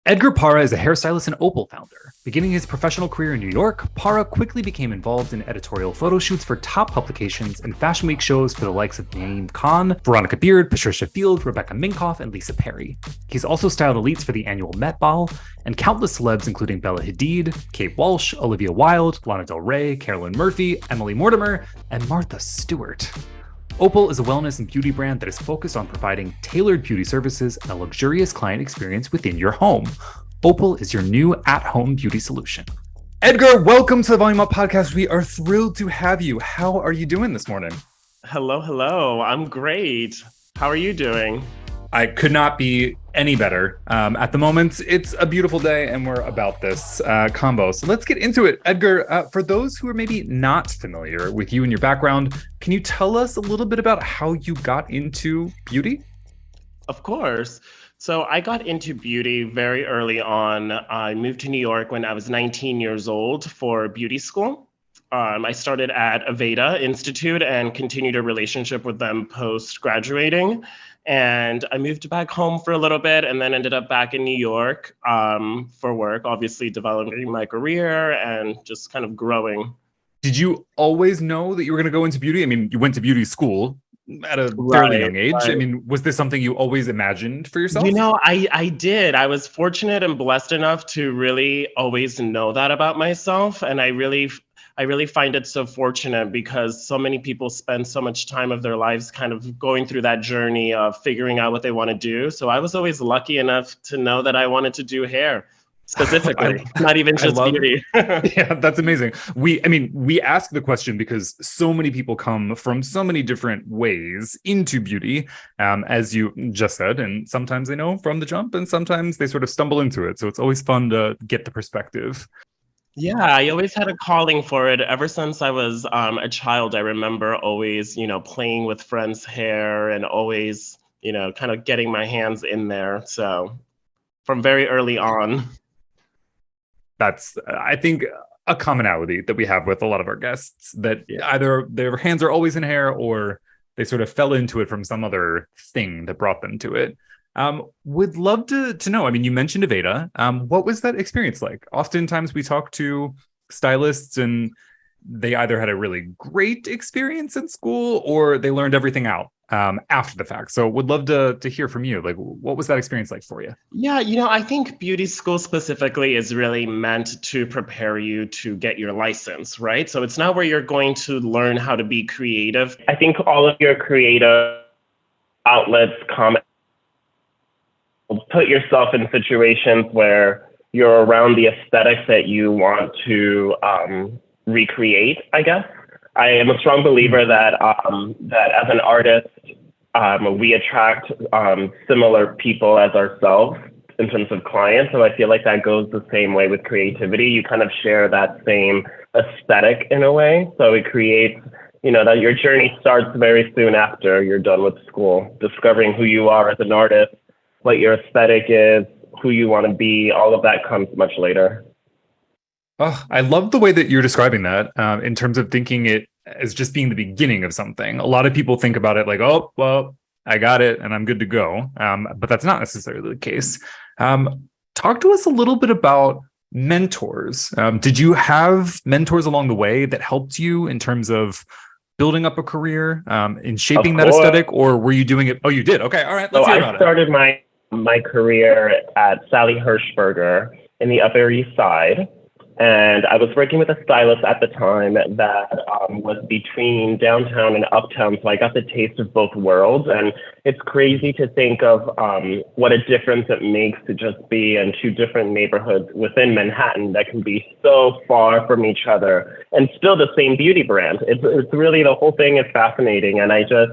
Edgar Parra is a hairstylist and Opul founder. Beginning his professional career in New York, Parra quickly became involved in editorial photo shoots for top publications and Fashion Week shows for the likes of Naeem Khan, Veronica Beard, Patricia Field, Rebecca Minkoff, and Lisa Perry. He's also styled elites for the annual Met Ball, and countless celebs including Bella Hadid, Kate Walsh, Olivia Wilde, Lana del Rey, Carolyn Murphy, Emily Mortimer, and Martha Stewart. Opul is a wellness and beauty brand that is focused on providing tailored beauty services and a luxurious client experience within your home. Opul is your new at-home beauty solution. Edgar, welcome to the Volume Up podcast. We are thrilled to have you. How are you doing this morning? Hello. I'm great. How are you doing? I could not be any better. At the moment, it's a beautiful day and we're about this combo. So let's get into it. Edgar, for those who are maybe not familiar with you and your background, can you tell us a little bit about how you got into beauty? Of course. So I got into beauty very early on. I moved to New York when I was 19 years old for beauty school. I started at Aveda Institute and continued a relationship with them post-graduating. And I moved back home for a little bit and then ended up back in New York for work, obviously developing my career and just kind of growing. Did you always know that you were going to go into beauty? I mean, you went to beauty school at a fairly young age. Right. I mean, was this something you always imagined for yourself? You know, I did. I was fortunate and blessed enough to really always know that about myself. And I really find it so fortunate because so many people spend so much time of their lives kind of going through that journey of figuring out what they want to do. So I was always lucky enough to know that I wanted to do hair specifically, not even just beauty. Yeah, that's amazing. We ask the question because so many people come from so many different ways into beauty, as you just said, and sometimes they know from the jump and sometimes they sort of stumble into it. So it's always fun to get the perspective. Yeah, I always had a calling for it. Ever since I was a child, I remember always, playing with friends' hair and always, kind of getting my hands in there. So from very early on. That's, I think, a commonality that we have with a lot of our guests, that either their hands are always in hair or they sort of fell into it from some other thing that brought them to it. Would love to know. I mean, you mentioned Aveda. What was that experience like? Oftentimes we talk to stylists and they either had a really great experience in school or they learned everything out after the fact. So would love to hear from you. Like, what was that experience like for you? Yeah, I think beauty school specifically is really meant to prepare you to get your license, right? So it's not where you're going to learn how to be creative. I think all of your creative outlets put yourself in situations where you're around the aesthetic that you want to recreate, I guess. I am a strong believer that as an artist, we attract similar people as ourselves in terms of clients. So I feel like that goes the same way with creativity. You kind of share that same aesthetic in a way. So it creates, that your journey starts very soon after you're done with school, discovering who you are as an artist, what your aesthetic is, who you want to be, all of that comes much later. Oh, I love the way that you're describing that in terms of thinking it as just being the beginning of something. A lot of people think about it like, oh, well, I got it and I'm good to go. But that's not necessarily the case. Talk to us a little bit about mentors. Did you have mentors along the way that helped you in terms of building up a career, in shaping that aesthetic, or were you doing it? Oh, you did. Okay. All right. Let's hear about it. I started my career at Sally Hirschberger in the Upper East Side. And I was working with a stylist at the time that was between downtown and uptown. So I got the taste of both worlds. And it's crazy to think of what a difference it makes to just be in two different neighborhoods within Manhattan that can be so far from each other and still the same beauty brand. It's really, the whole thing is fascinating. And I just,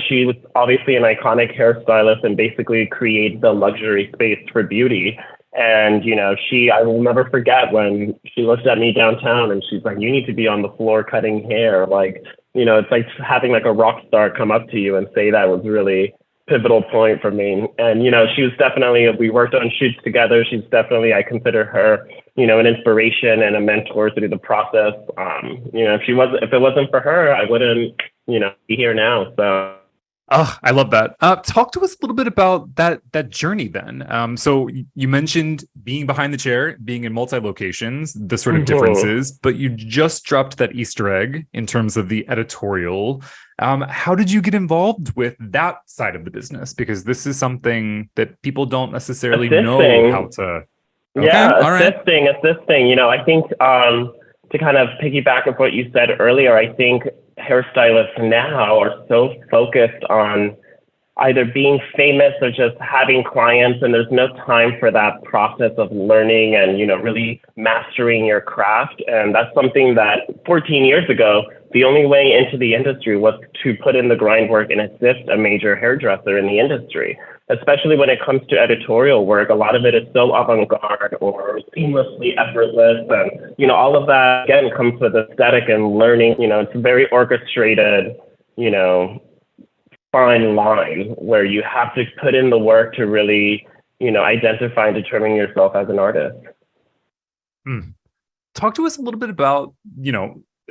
she was obviously an iconic hairstylist and basically created the luxury space for beauty. And, I will never forget when she looked at me downtown and she's like, you need to be on the floor cutting hair. Like, it's like having like a rock star come up to you and say that was really pivotal point for me. And, she was definitely, we worked on shoots together. She's definitely, I consider her, an inspiration and a mentor through the process. If it wasn't for her, I wouldn't, be here now. So Oh, I love that. Talk to us a little bit about that journey then. So you mentioned being behind the chair, being in multi locations, the sort of Mhm. differences, but you just dropped that Easter egg in terms of the editorial. How did you get involved with that side of the business? Because this is something that people don't necessarily know how Assisting. to. Okay, Yeah, all right. assisting. I think to kind of piggyback of what you said earlier, I think hairstylists now are so focused on either being famous or just having clients, and there's no time for that process of learning and really mastering your craft. And that's something that 14 years ago, the only way into the industry was to put in the grind work and assist a major hairdresser in the industry. Especially when it comes to editorial work, a lot of it is so avant-garde or seamlessly effortless, and all of that again comes with aesthetic and learning. It's very orchestrated, you know fine line where you have to put in the work to really, identify and determine yourself as an artist. Hmm. Talk to us a little bit about,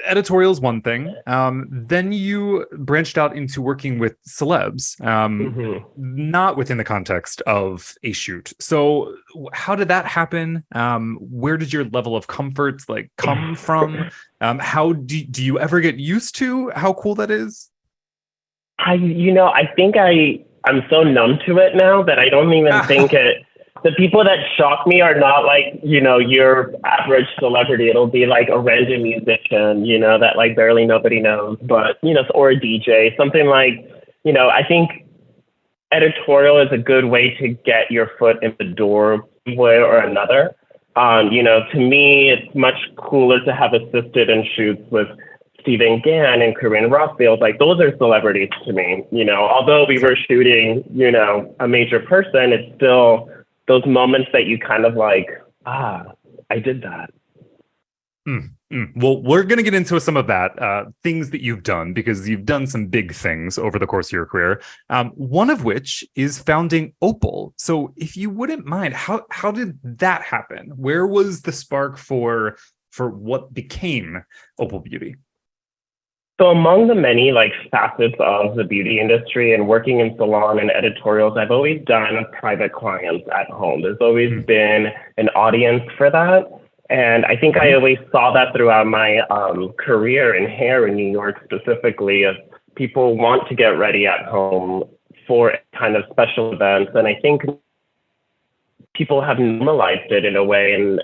editorial is one thing. Then you branched out into working with celebs, Hmm. not within the context of a shoot. So how did that happen? Where did your level of comfort like come from? How do you ever get used to how cool that is? I think I'm so numb to it now that I don't even think it. The people that shock me are not like, your average celebrity. It'll be like a random musician, that like barely nobody knows, but, or a DJ, something like, I think editorial is a good way to get your foot in the door one way or another. To me, it's much cooler to have assisted in shoots with Stephen Gann and Corinne Rossfield. Like those are celebrities to me. Although we were Sure. shooting, a major person, it's still those moments that you kind of like, I did that. Well, we're going to get into some of that, things that you've done, because you've done some big things over the course of your career. One of which is founding Opul. So if you wouldn't mind, how did that happen? Where was the spark for what became Opul Beauty? So among the many like facets of the beauty industry and working in salon and editorials, I've always done private clients at home. There's always Mm-hmm. been an audience for that. And I think I always saw that throughout my career in hair in New York specifically, as people want to get ready at home for kind of special events. And I think people have normalized it in a way. And,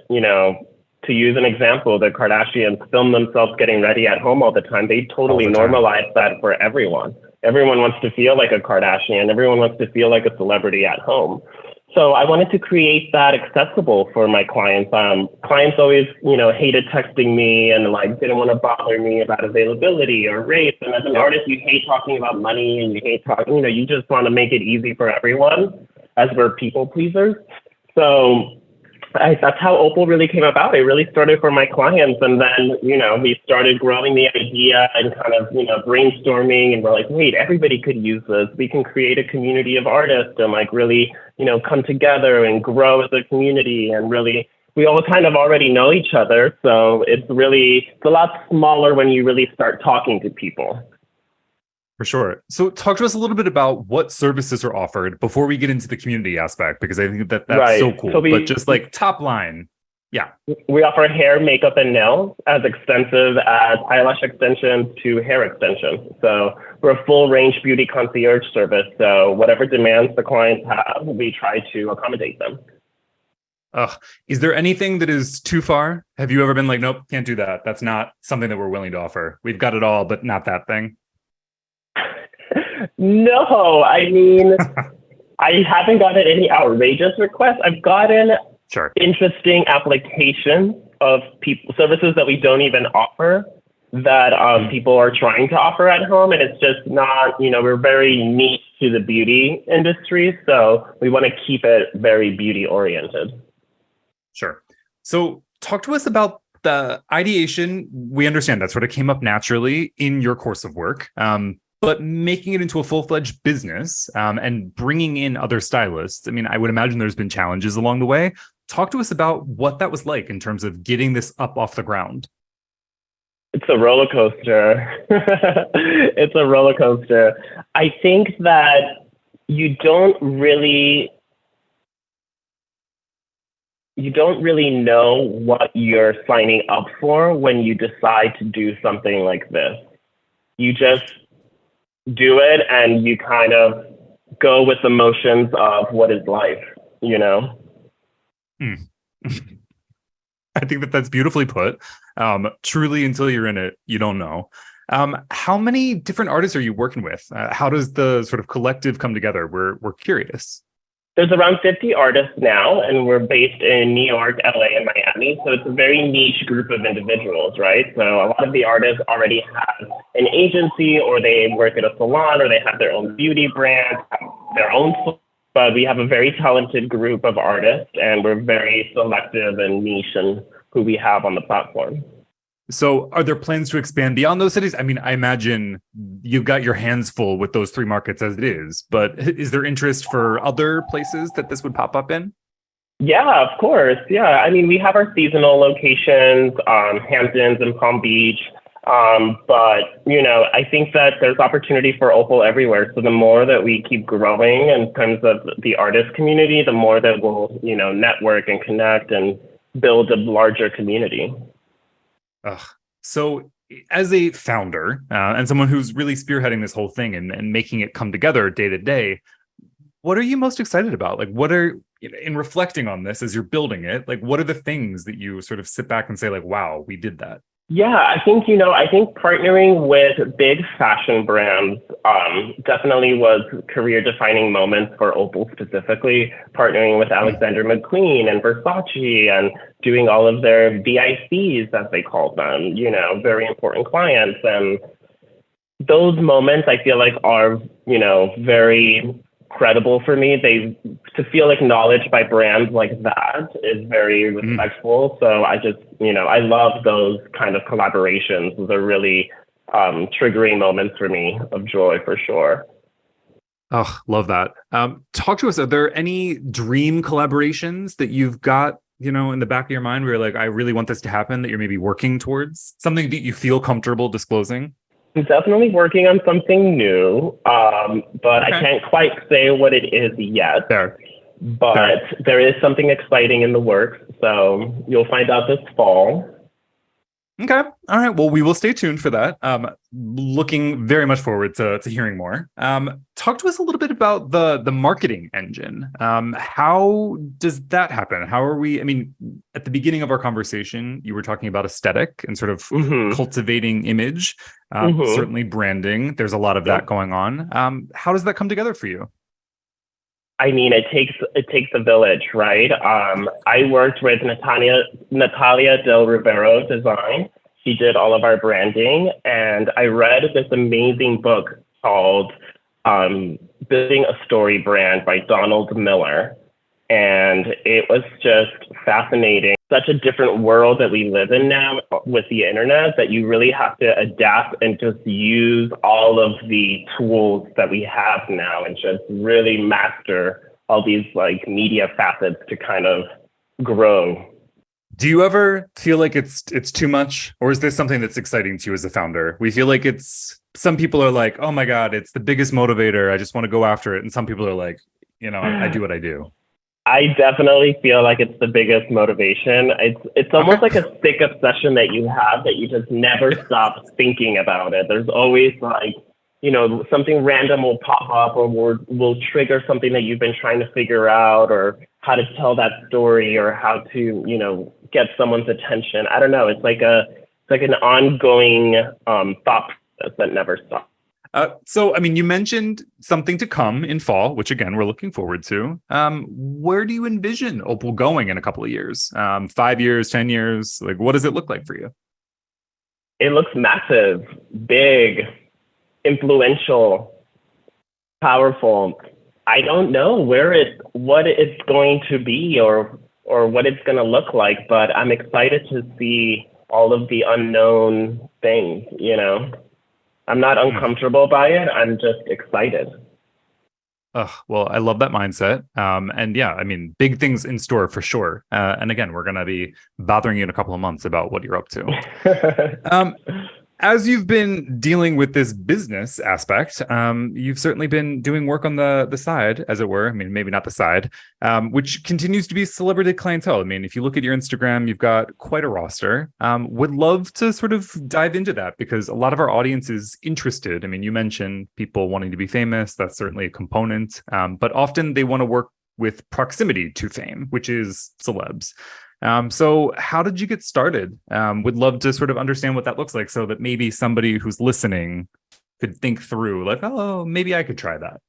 to use an example, the Kardashians film themselves getting ready at home all the time. They All totally the time. normalized that for everyone. Everyone wants to feel like a Kardashian. Everyone wants to feel like a celebrity at home. So I wanted to create that accessible for my clients. Clients always, hated texting me and like didn't want to bother me about availability or rates. And as an Yep. artist, you hate talking about money and you hate talking, you just want to make it easy for everyone as we're people pleasers. So that's how Opal really came about. It really started for my clients. And then, we started growing the idea and kind of, brainstorming. And we're like, wait, everybody could use this. We can create a community of artists and like really, come together and grow as a community. And really, we all kind of already know each other. So it's a lot smaller when you really start talking to people. For sure. So talk to us a little bit about what services are offered before we get into the community aspect, because I think that that's so Right. So cool. But just like top line. Yeah. we offer hair, makeup, and nails as extensive as eyelash extensions to hair extensions. So we're a full range beauty concierge service. So whatever demands the clients have, we try to accommodate them. Is there anything that is too far? Have you ever been like, nope, can't do that? That's not something that we're willing to offer. We've got it all, but not that thing. No, I mean, I haven't gotten any outrageous requests. I've gotten Sure. interesting applications of people services that we don't even offer that people are trying to offer at home, and it's just not, we're very niche to the beauty industry, so we want to keep it very beauty oriented. Sure. So talk to us about the ideation. We understand that sort of came up naturally in your course of work. But making it into a full-fledged business, and bringing in other stylists, I mean, I would imagine there's been challenges along the way. Talk to us about what that was like in terms of getting this up off the ground. It's a roller coaster. It's a roller coaster. I think that you don't really you don't really know what you're signing up for when you decide to do something like this. You just do it and you kind of go with the motions of what is life, you know? Hmm. I think that that's beautifully put. Truly, until you're in it, you don't know. How many different artists are you working with? How does the sort of collective come together? We're curious. There's around 50 artists now, and we're based in New York, LA, and Miami. So it's a very niche group of individuals, right? So a lot of the artists already have an agency, or they work at a salon, or they have their own beauty brand, their own. But we have a very talented group of artists, and we're very selective and niche in who we have on the platform. So are there plans to expand beyond those cities? I mean, I imagine you've got your hands full with those three markets as it is, but is there interest for other places that this would pop up in? Yeah, of course. Yeah. I mean, we have our seasonal locations, Hamptons and Palm Beach. But, you know, I think that there's opportunity for Opul everywhere. So the more that we keep growing in terms of the artist community, the more that we'll, you know, network and connect and build a larger community. So as a founder and someone who's really spearheading this whole thing and making it come together day to day, what are you most excited about? Like, what are, in reflecting on this as you're building it, like, what are the things that you sort of sit back and say, like, wow, we did that? Yeah, I think, you know, I think partnering with big fashion brands definitely was career defining moments for Opul specifically, partnering with Alexander McQueen and Versace and doing all of their VICs, as they call them, you know, very important clients. And those moments I feel like are, you know, very credible for me. To feel acknowledged by brands like that is very respectful. So I just, you know, I love those kind of collaborations. Those are really triggering moments for me of joy for sure. Oh, love that. Talk to us. Are there any dream collaborations that you've got, you know, in the back of your mind where you're like, I really want this to happen, that you're maybe working towards? Something that you feel comfortable disclosing? I'm definitely working on something new, but I can't quite say what it is yet. But there is something exciting in the works, so you'll find out this fall. Okay. All right. Well, we will stay tuned for that. Looking very much forward to hearing more. Talk to us a little bit about the marketing engine. How does that happen? How are we? I mean, at the beginning of our conversation, you were talking about aesthetic and sort of cultivating image, certainly branding. There's a lot of that going on. How does that come together for you? I mean, it takes a village, right? I worked with Natalia Del Rivero Design. She did all of our branding, and I read this amazing book called Building a Story Brand by Donald Miller. And it was just fascinating. Such a different world that we live in now with the internet that you really have to adapt and just use all of the tools that we have now and just really master all these like media facets to kind of grow. Do you ever feel like it's too much, or is this something that's exciting to you as a founder? We feel like some people are like, oh my God, it's the biggest motivator. I just want to go after it. And some people are like, you know, I do what I do. I definitely feel like it's the biggest motivation. It's almost like a sick obsession that you have that you just never stop thinking about it. There's always like, you know, something random will pop up or will trigger something that you've been trying to figure out, or how to tell that story, or how to, you know, get someone's attention. I don't know. It's like an ongoing thought process that never stops. So, I mean, you mentioned something to come in fall, which again, we're looking forward to. Where do you envision Opul going in a couple of years? 5 years, 10 years? Like, what does it look like for you? It looks massive, big, influential, powerful. I don't know what it's going to be or what it's going to look like, but I'm excited to see all of the unknown things, you know? I'm not uncomfortable by it. I'm just excited. Well, I love that mindset. And yeah, I mean, big things in store for sure. And again, we're going to be bothering you in a couple of months about what you're up to. as you've been dealing with this business aspect, you've certainly been doing work on the side, as it were. I mean, maybe not the side, which continues to be celebrity clientele. I mean, if you look at your Instagram, you've got quite a roster. Would love to sort of dive into that because a lot of our audience is interested. I mean, you mentioned people wanting to be famous. That's certainly a component, but often they want to work with proximity to fame, which is celebs. So how did you get started? Would love to sort of understand what that looks like so that maybe somebody who's listening could think through like, oh, maybe I could try that.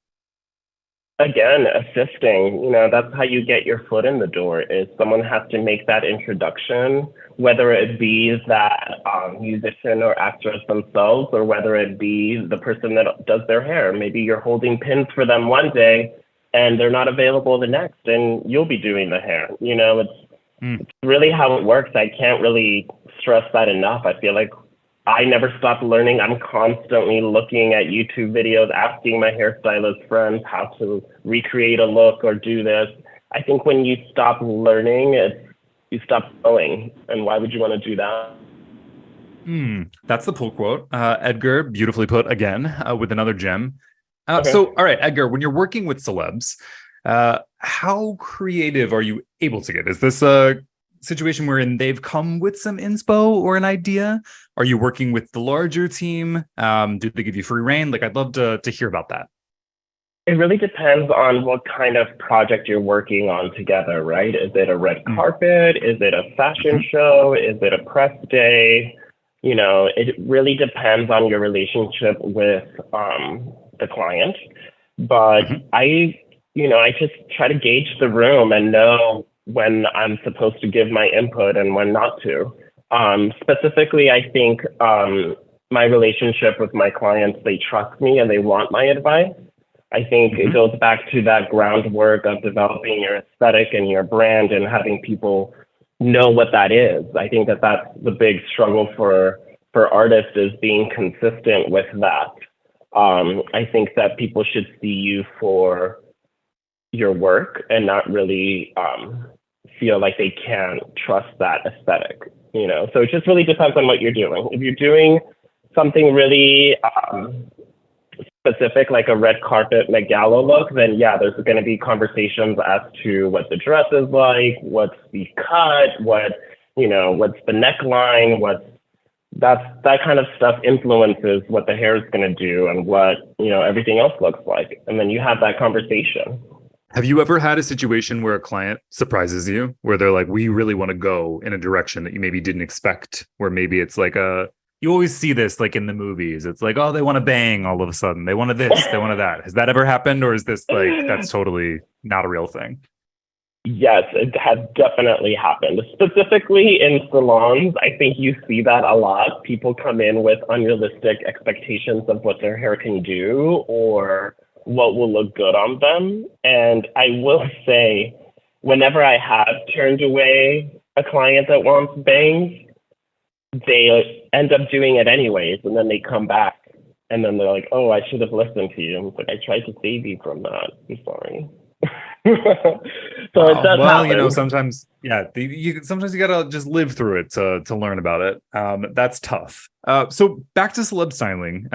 Again, assisting, that's how you get your foot in the door is someone has to make that introduction, whether it be that musician or actress themselves, or whether it be the person that does their hair. Maybe you're holding pins for them one day and they're not available the next and you'll be doing the hair. It's really how it works. I can't really stress that enough. I feel like I never stop learning. I'm constantly looking at YouTube videos, asking my hairstylist friends how to recreate a look or do this. I think when you stop learning, you stop growing. And why would you want to do that? That's the pull quote. Edgar, beautifully put again, with another gem. Okay. So, all right, Edgar, when you're working with celebs, how creative are you able to get? Is this a situation wherein they've come with some inspo or an idea? Are you working with the larger team? Do they give you free reign? Like, I'd love to hear about that. It really depends on what kind of project you're working on together, right? Is it a red carpet? Is it a fashion show? Is it a press day? It really depends on your relationship with the client. But I just try to gauge the room and know when I'm supposed to give my input and when not to. Specifically, I think my relationship with my clients, they trust me and they want my advice. I think it goes back to that groundwork of developing your aesthetic and your brand and having people know what that is. I think that's the big struggle for artists is being consistent with that. I think that people should see you for your work and not really feel like they can't trust that aesthetic, So it just really depends on what you're doing. If you're doing something really specific, like a red carpet Met Gala look, then yeah, there's going to be conversations as to what the dress is like, what's the cut, what's the neckline, that kind of stuff influences what the hair is going to do and what, everything else looks like. And then you have that conversation. Have you ever had a situation where a client surprises you, where they're like, we really want to go in a direction that you maybe didn't expect, where maybe it's like you always see this like in the movies. It's like, oh, they want to bang all of a sudden. They wanted this, they wanted that. Has that ever happened? Or is this like, that's totally not a real thing? Yes, it has definitely happened. Specifically in salons, I think you see that a lot. People come in with unrealistic expectations of what their hair can do or what will look good on them. And I will say, whenever I have turned away a client that wants bangs, they end up doing it anyways. And then they come back and then they're like, oh, I should have listened to you. But I tried to save you from that. I'm sorry. So it does happen. Sometimes, sometimes you gotta just live through it to learn about it. That's tough. So back to celeb styling,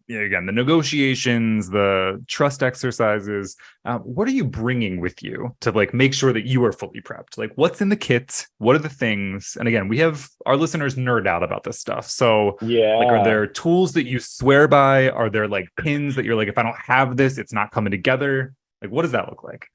again, the negotiations, the trust exercises. What are you bringing with you to like make sure that you are fully prepped? Like, what's in the kit? What are the things? And again, we have our listeners nerd out about this stuff. So are there tools that you swear by? Are there like pins that you're like, if I don't have this, it's not coming together? Like, what does that look like?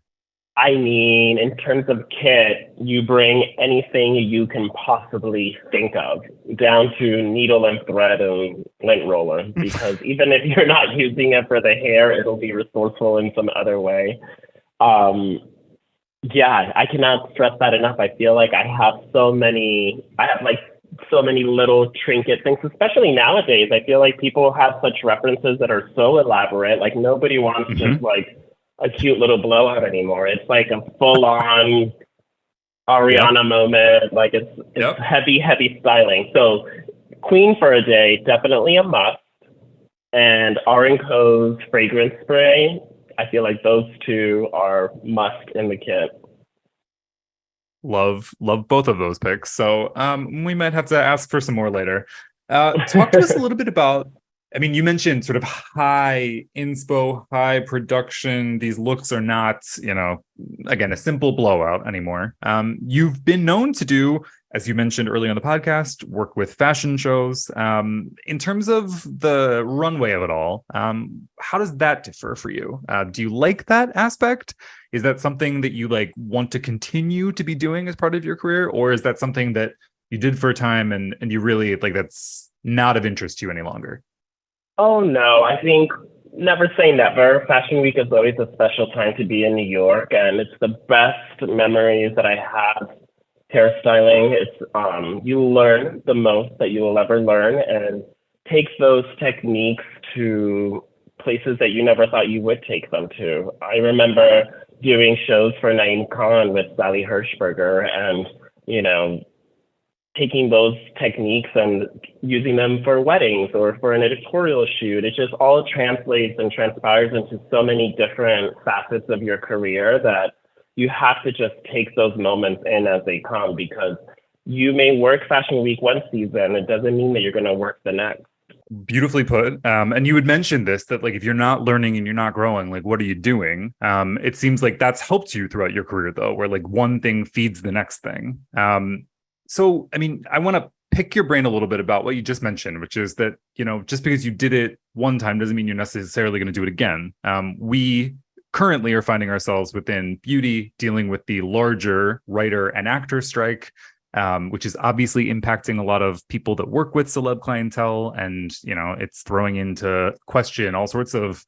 I mean, in terms of kit, you bring anything you can possibly think of, down to needle and thread and lint roller, because even if you're not using it for the hair, it'll be resourceful in some other way. I cannot stress that enough. I feel like I have so many little trinket things, especially nowadays. I feel like people have such references that are so elaborate. Like nobody wants just like a cute little blowout anymore. It's like a full-on Ariana moment. Like it's heavy styling. So Queen for a Day, definitely a must. And R&Co's fragrance spray, I feel like those two are must in the kit. Love both of those picks. So we might have to ask for some more later. Talk to us a little bit about, I mean, you mentioned sort of high inspo, high production. These looks are not, again, a simple blowout anymore. You've been known to do, as you mentioned earlier on the podcast, work with fashion shows. In terms of the runway of it all, how does that differ for you? Do you like that aspect? Is that something that you want to continue to be doing as part of your career? Or is that something that you did for a time and you really that's not of interest to you any longer? Oh, no, I think never say never. Fashion Week is always a special time to be in New York, and it's the best memories that I have hairstyling. It's you learn the most that you will ever learn, and take those techniques to places that you never thought you would take them to. I remember doing shows for Naeem Khan with Sally Hershberger, and taking those techniques and using them for weddings or for an editorial shoot. It just all translates and transpires into so many different facets of your career that you have to just take those moments in as they come, because you may work Fashion Week one season. It doesn't mean that you're going to work the next. Beautifully put. And you had mentioned this, that if you're not learning and you're not growing, what are you doing? It seems like that's helped you throughout your career, though, where one thing feeds the next thing. So, I mean, I want to pick your brain a little bit about what you just mentioned, which is that, just because you did it one time doesn't mean you're necessarily going to do it again. We currently are finding ourselves within beauty dealing with the larger writer and actor strike, which is obviously impacting a lot of people that work with celeb clientele. And, it's throwing into question all sorts of,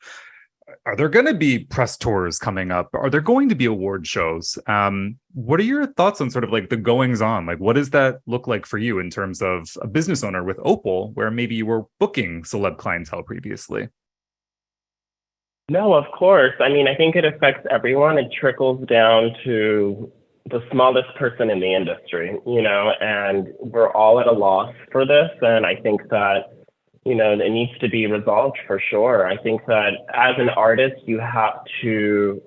are there going to be press tours coming up? Are there going to be award shows? What are your thoughts on sort of the goings on? What does that look like for you in terms of a business owner with Opul, where maybe you were booking celeb clientele previously? No, of course. I mean, I think it affects everyone. It trickles down to the smallest person in the industry, and we're all at a loss for this. And I think that it needs to be resolved for sure. I think that as an artist, you have to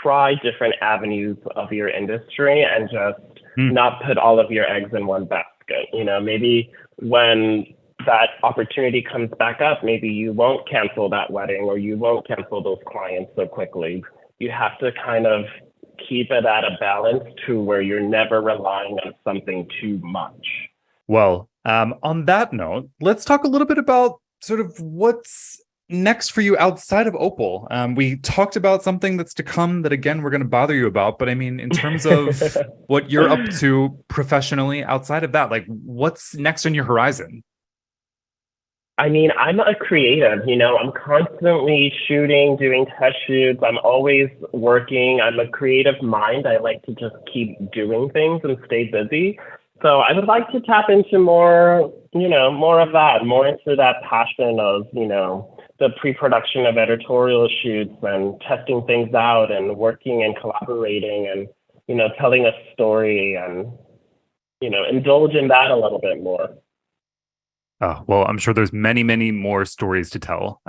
try different avenues of your industry and just not put all of your eggs in one basket. Maybe when that opportunity comes back up, maybe you won't cancel that wedding or you won't cancel those clients so quickly. You have to kind of keep it at a balance to where you're never relying on something too much. Well, on that note, let's talk a little bit about sort of what's next for you outside of Opul. We talked about something that's to come that, again, we're going to bother you about. But I mean, in terms of what you're up to professionally outside of that, what's next on your horizon? I mean, I'm a creative, I'm constantly shooting, doing test shoots. I'm always working. I'm a creative mind. I like to just keep doing things and stay busy. So I would like to tap into more, more of that, more into that passion of, the pre-production of editorial shoots and testing things out and working and collaborating and, telling a story and, indulge in that a little bit more. Well, I'm sure there's many, many more stories to tell.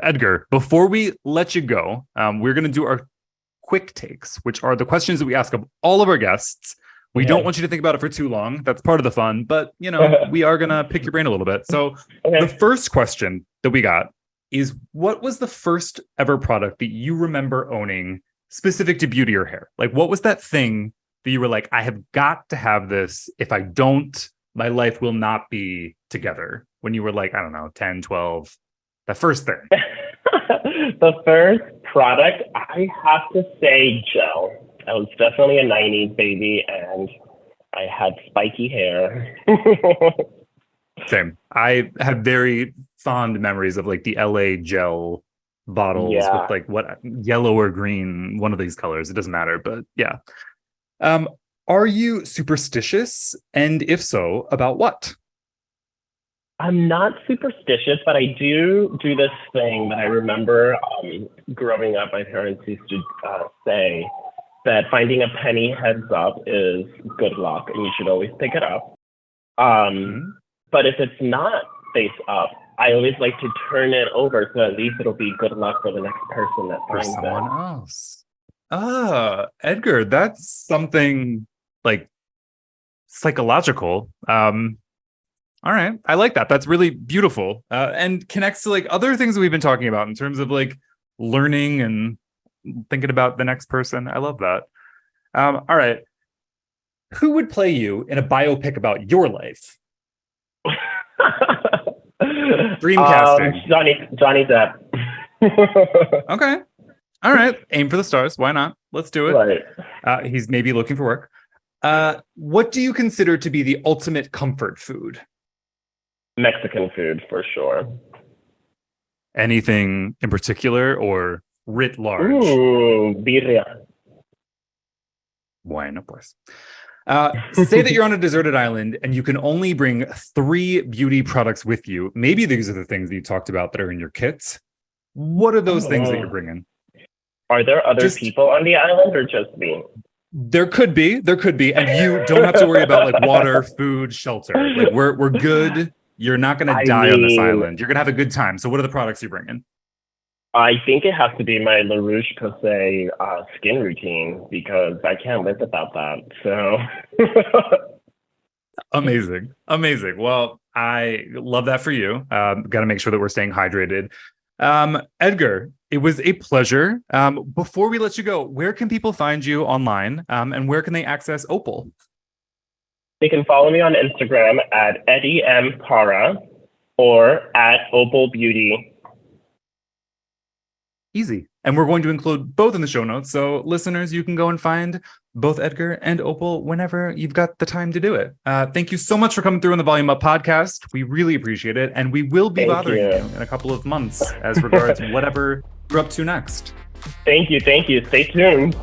Edgar, before we let you go, we're going to do our quick takes, which are the questions that we ask of all of our guests. We don't want you to think about it for too long. That's part of the fun. But, we are going to pick your brain a little bit. So The first question that we got is, what was the first ever product that you remember owning specific to beauty or hair? What was that thing that you were like, I have got to have this. If I don't, my life will not be together, when you were I don't know, 10, 12, that first thing? The first product, I have to say gel. I was definitely a 90s baby, and I had spiky hair. Same. I have very fond memories of the LA gel bottles with what, yellow or green, one of these colors. It doesn't matter, but yeah. Are you superstitious? And if so, about what? I'm not superstitious, but I do this thing that I remember growing up. My parents used to say that finding a penny heads up is good luck, and you should always pick it up. But if it's not face up, I always like to turn it over, so at least it'll be good luck for the next person that finds it. For someone else. Edgar, that's something psychological. All right. I like that. That's really beautiful. And connects to like other things that we've been talking about in terms of like learning and thinking about the next person. I love that. All right. Who would play you in a biopic about your life? Dream casting. Johnny Depp. Okay. All right. Aim for the stars. Why not? Let's do it. Right. He's maybe looking for work. What do you consider to be the ultimate comfort food? Mexican food, for sure. Anything in particular or writ large? Ooh, birria. Bueno, pues. Say that you're on a deserted island and you can only bring 3 beauty products with you. Maybe these are the things that you talked about that are in your kits. What are those things that you're bringing? Are there other people on the island or just me? There could be, and you don't have to worry about like water, food, shelter. Like we're good. You're not going to die on this island. You're going to have a good time. So what are the products you're bringing? I think it has to be my La Roche-Posay skin routine because I can't live without that. So amazing. Well, I love that for you. Got to make sure that we're staying hydrated. Edgar, it was a pleasure. Before we let you go, where can people find you online, and where can they access Opul? They can follow me on Instagram at Eddie M. Parra or at Opul Beauty. Easy. And we're going to include both in the show notes. So listeners, you can go and find both Edgar and Opul whenever you've got the time to do it. Thank you so much for coming through on the Volume Up podcast. We really appreciate it. And we will be bothering you in a couple of months as regards whatever you're up to next. Thank you. Stay tuned.